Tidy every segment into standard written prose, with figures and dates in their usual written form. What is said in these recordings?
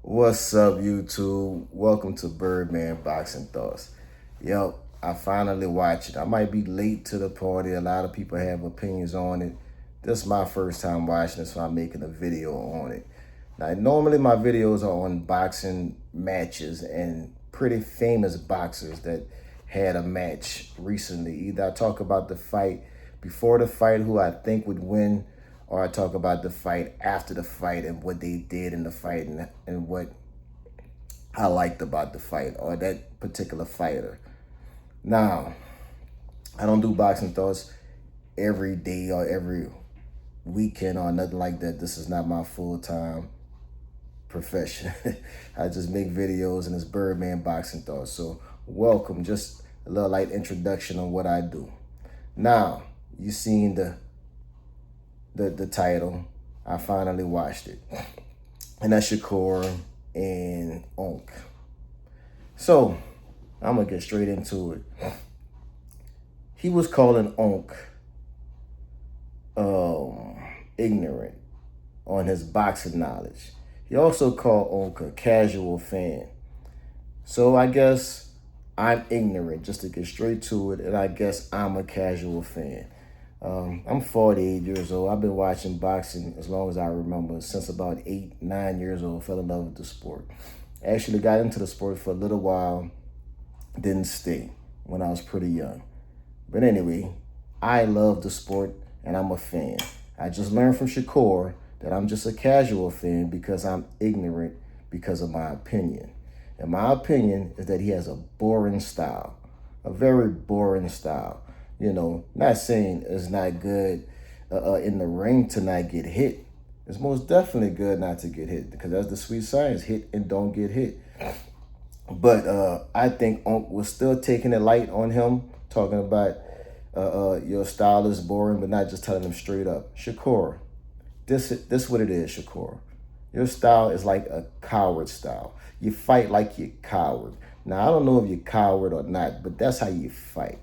What's up, YouTube? Welcome to Birdman Boxing Thoughts. Yep, I finally watched it. I might be late to the party. A lot of people have opinions on it. This is my first time watching it, so I'm making a video on it. Now, normally my videos are on boxing matches and pretty famous boxers that had a match recently. Either I talk about the fight before the fight, who I think would win, or I talk about the fight after the fight and what they did in the fight and what I liked about the fight or that particular fighter. Now, I don't do boxing thoughts every day or every weekend or nothing like that. This is not my full-time profession. I just make videos and it's Birdman Boxing Thoughts. So welcome, just a little light introduction on what I do. Now, you seen the title. I finally watched it. And that's Shakur and Onk. So, I'm going to get straight into it. He was calling Onk ignorant on his boxing knowledge. He also called Onk a casual fan. So I guess I'm ignorant, just to get straight to it, and I guess I'm a casual fan. I'm 48 years old. I've been watching boxing as long as I remember, since about 8, 9 years old. Fell in love with the sport. Actually got into the sport for a little while, didn't stay when I was pretty young. But anyway, I love the sport and I'm a fan. I just learned from Shakur that I'm just a casual fan because I'm ignorant because of my opinion. And my opinion is that he has a boring style, a very boring style. You know, not saying it's not good in the ring to not get hit. It's most definitely good not to get hit because that's the sweet science, hit and don't get hit. But I think Onk was still taking it light on him, talking about your style is boring, but not just telling him straight up. Shakur, this what it is, Shakur. Your style is like a coward style. You fight like you're coward. Now, I don't know if you're coward or not, but that's how you fight.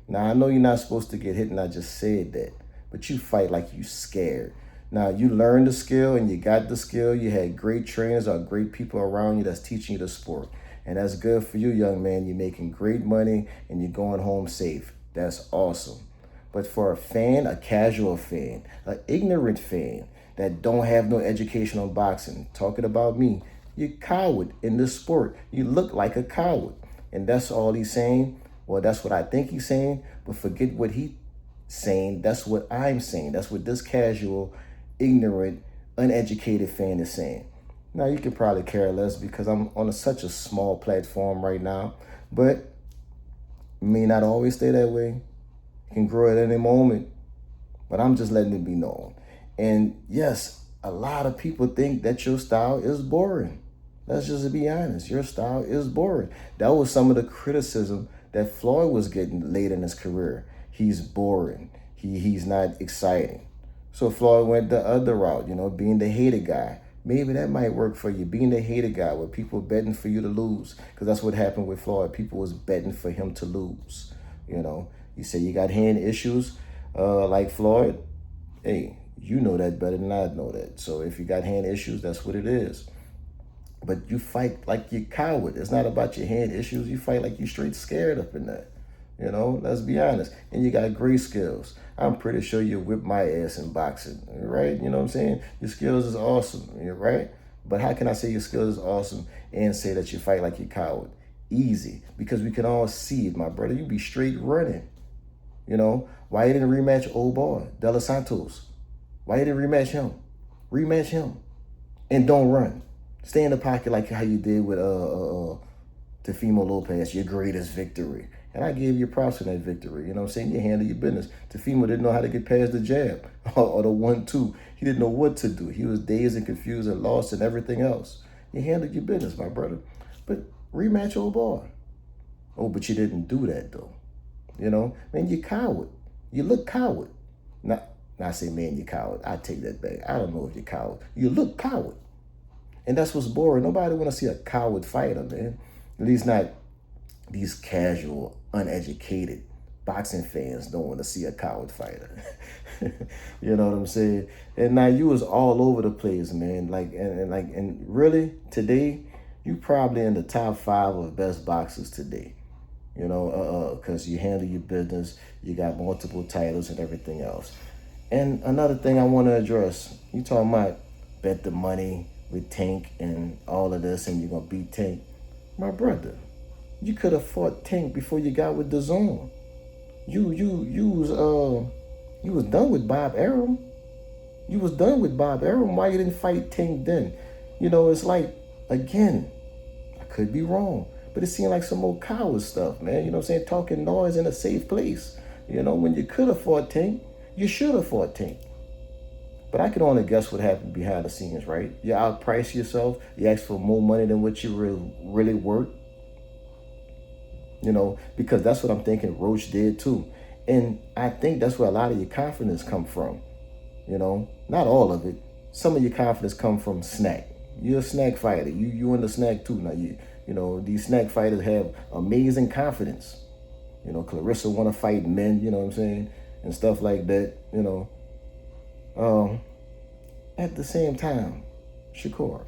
Now, I know you're not supposed to get hit, and I just said that, but you fight like you scared. Now, you learned the skill and you got the skill. You had great trainers or great people around you that's teaching you the sport. And that's good for you, young man. You're making great money and you're going home safe. That's awesome. But for a fan, a casual fan, an ignorant fan that don't have no education on boxing, talking about me, you're coward in this sport. You look like a coward. And that's all he's saying. Well, that's what I think he's saying. But forget what he's saying. That's what I'm saying. That's what this casual, ignorant, uneducated fan is saying. Now, you can probably care less because I'm on such a small platform right now. But it may not always stay that way. It can grow at any moment. But I'm just letting it be known. And yes, a lot of people think that your style is boring. Let's just be honest. Your style is boring. That was some of the criticism that Floyd was getting late in his career. He's boring. He's not exciting. So Floyd went the other route, you know, being the hated guy. Maybe that might work for you, being the hated guy with people betting for you to lose. Because that's what happened with Floyd. People was betting for him to lose. You know, you say you got hand issues like Floyd. Hey, you know that better than I know that. So if you got hand issues, that's what it is. But you fight like you're coward. It's not about your hand issues. You fight like you straight scared up in that. You know, let's be honest. And you got great skills. I'm pretty sure you whip my ass in boxing, right? You know what I'm saying? Your skills is awesome, right? But how can I say your skills is awesome and say that you fight like you're coward? Easy, because we can all see it, my brother. You be straight running. You know, why you didn't rematch old boy, De Los Santos? Why you didn't rematch him? Rematch him. And don't run. Stay in the pocket like how you did with Teofimo Lopez, your greatest victory. And I gave you props for that victory. You know what I'm saying? You handle your business. Teofimo didn't know how to get past the jab or the 1-2. He didn't know what to do. He was dazed and confused and lost and everything else. You handled your business, my brother. But rematch old boy. Oh, but you didn't do that, though. You know? Man, you're coward. You look coward. Not I say, man, you're coward. I take that back. I don't know if you're coward. You look coward. And that's what's boring. Nobody want to see a coward fighter, man. At least not these casual, uneducated boxing fans don't want to see a coward fighter. You know what I'm saying? And now you was all over the place, man. And really today, you probably in the top 5 of best boxers today. You know, because you handle your business, you got multiple titles and everything else. And another thing I want to address, you talking about bet the money with Tank and all of this, and you're gonna beat Tank. My brother, you could have fought Tank before you got with the Zone. You was done with Bob Arum. You was done with Bob Arum. Why you didn't fight Tank then? You know, it's like, again, I could be wrong, but it seemed like some old coward stuff, man. You know what I'm saying? Talking noise in a safe place. You know, when you could have fought Tank, you should have fought Tank. But I can only guess what happened behind the scenes, right? You outprice yourself. You ask for more money than what you really worth. You know, because that's what I'm thinking Roach did too. And I think that's where a lot of your confidence come from. You know, not all of it. Some of your confidence come from snack. You're a snack fighter. You in the snack too. Now you know, these snack fighters have amazing confidence. You know, Clarissa want to fight men, you know what I'm saying? And stuff like that, you know. At the same time, Shakur,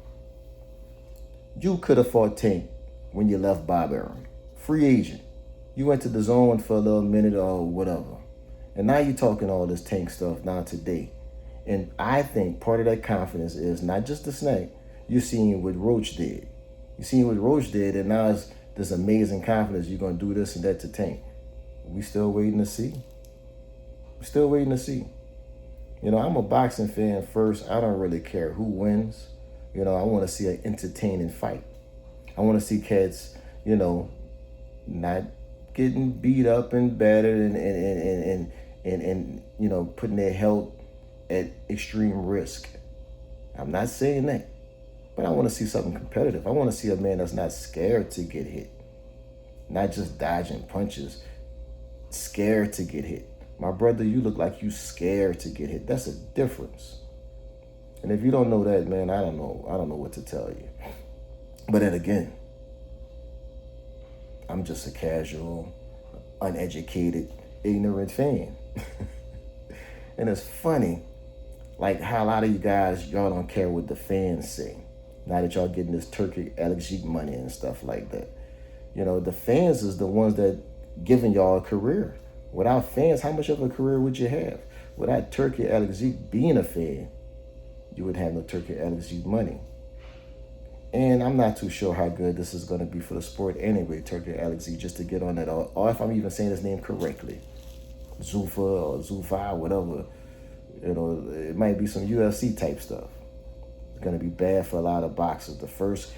you could have fought Tank when you left Bob Arum. Free agent. You went to the Zone for a little minute or whatever. And now you're talking all this Tank stuff now today. And I think part of that confidence is not just the snack. You're seeing what Roach did. You're seeing what Roach did, and now it's this amazing confidence you're going to do this and that to Tank. We still waiting to see. We're still waiting to see. You know, I'm a boxing fan first. I don't really care who wins. You know, I want to see an entertaining fight. I want to see cats, you know, not getting beat up and battered and you know, putting their health at extreme risk. I'm not saying that, but I want to see something competitive. I want to see a man that's not scared to get hit, not just dodging punches, scared to get hit. My brother, you look like you scared to get hit. That's a difference. And if you don't know that, man, I don't know what to tell you. But then again, I'm just a casual, uneducated, ignorant fan. And it's funny, like how a lot of you guys, y'all don't care what the fans say. Now that y'all getting this Turkey LG money and stuff like that. You know, the fans is the ones that giving y'all a career. Without fans, how much of a career would you have? Without Turkey LG being a fan, you would have no Turkey LG money. And I'm not too sure how good this is going to be for the sport anyway, Turkey LG, just to get on that, or if I'm even saying his name correctly. Zufa or Zufa, whatever. You know, it might be some UFC type stuff. It's going to be bad for a lot of boxers. The first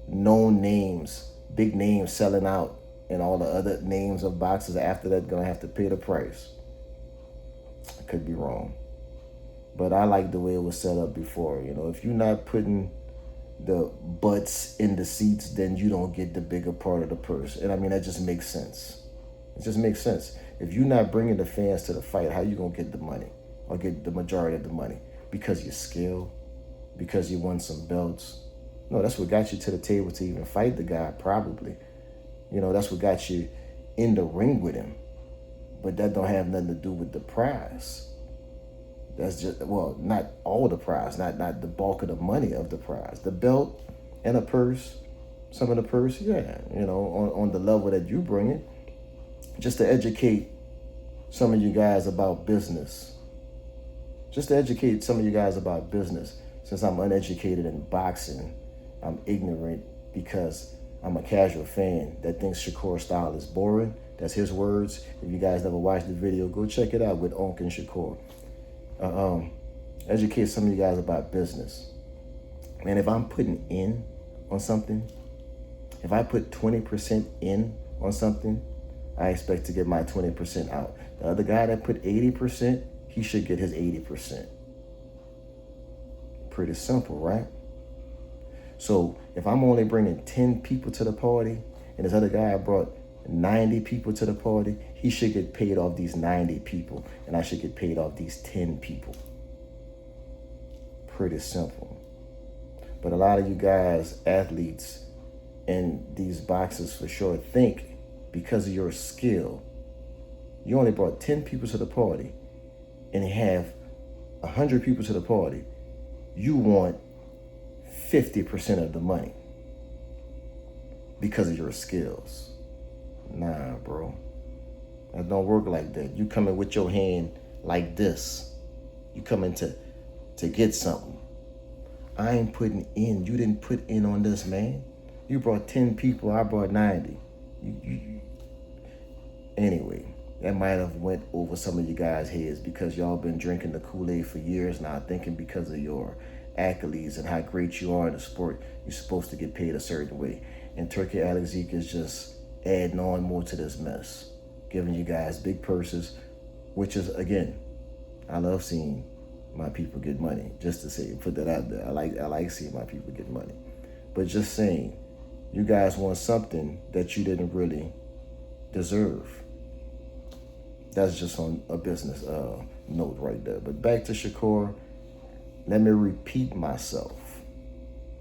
known names, big names selling out, and all the other names of boxers after that going to have to pay the price. I could be wrong. But I like the way it was set up before. You know, if you're not putting the butts in the seats, then you don't get the bigger part of the purse. And I mean, that just makes sense. It just makes sense. If you're not bringing the fans to the fight, how you going to get the money or get the majority of the money? Because you're skilled? Because you won some belts? No, that's what got you to the table to even fight the guy, probably. You know, that's what got you in the ring with him. But that don't have nothing to do with the prize. That's just, well, not all the prize, not the bulk of the money of the prize. The belt and a purse, some of the purse, yeah, you know, on the level that you bring it. Just to educate some of you guys about business. Just to educate some of you guys about business. Since I'm uneducated in boxing, I'm ignorant because I'm a casual fan that thinks Shakur's style is boring. That's his words. If you guys never watched the video, go check it out with Onk and Shakur. Educate some of you guys about business. And if I'm putting in on something, if I put 20% in on something, I expect to get my 20% out. The other guy that put 80%, he should get his 80%. Pretty simple, right? So if I'm only bringing 10 people to the party and this other guy brought 90 people to the party, he should get paid off these 90 people and I should get paid off these 10 people. Pretty simple. But a lot of you guys, athletes, and these boxers for sure think because of your skill You only brought 10 people to the party and have 100 people to the party. You want 50% of the money because of your skills. Nah, bro. That don't work like that. You coming with your hand like this. You coming to get something. I ain't putting in. You didn't put in on this, man. You brought 10 people. I brought 90. Anyway, that might have went over some of you guys' heads because y'all been drinking the Kool-Aid for years now, thinking because of your accolades and how great you are in the sport, you're supposed to get paid a certain way. And Turkey Alexik is just adding on more to this mess, giving you guys big purses, which is, again, I love seeing my people get money. Just to say, put that out there. I like seeing my people get money. But just saying, you guys want something that you didn't really deserve. That's just on a business note right there. But back to Shakur, let me repeat myself.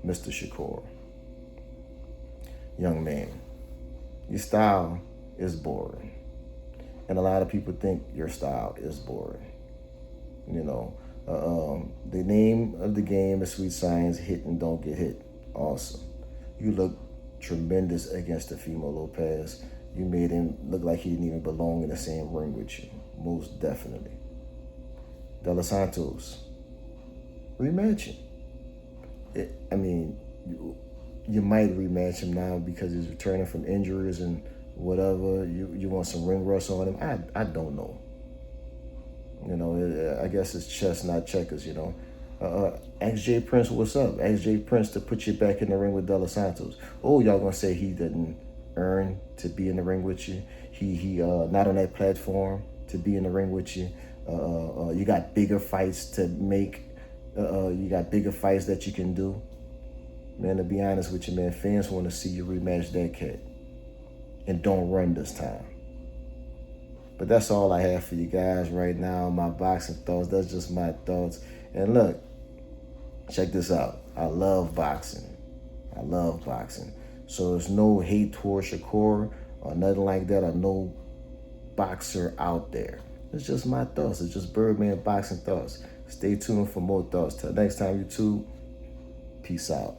Mr. Shakur, young man, your style is boring. And a lot of people think your style is boring. You know, the name of the game is Sweet Science, hit and don't get hit. Awesome. You look tremendous against Teofimo Lopez. You made him look like he didn't even belong in the same ring with you. Most definitely. De Los Santos, rematch him. You might rematch him now because he's returning from injuries and whatever. You want some ring rust on him. I don't know. You know, I guess it's chess, not checkers, you know. Ask Jay Prince what's up. Ask Jay Prince to put you back in the ring with De Los Santos. Oh, y'all gonna say he didn't earn to be in the ring with you. He not on that platform to be in the ring with you. You got bigger fights to make. You got bigger fights that you can do. Man, to be honest with you, man, fans want to see you rematch that cat. And don't run this time. But that's all I have for you guys right now. My boxing thoughts. That's just my thoughts. And look, check this out. I love boxing. I love boxing. So there's no hate towards Shakur or nothing like that, or no boxer out there. It's just my thoughts. It's just Birdman boxing thoughts. Stay tuned for more thoughts. Till next time, YouTube. Peace out.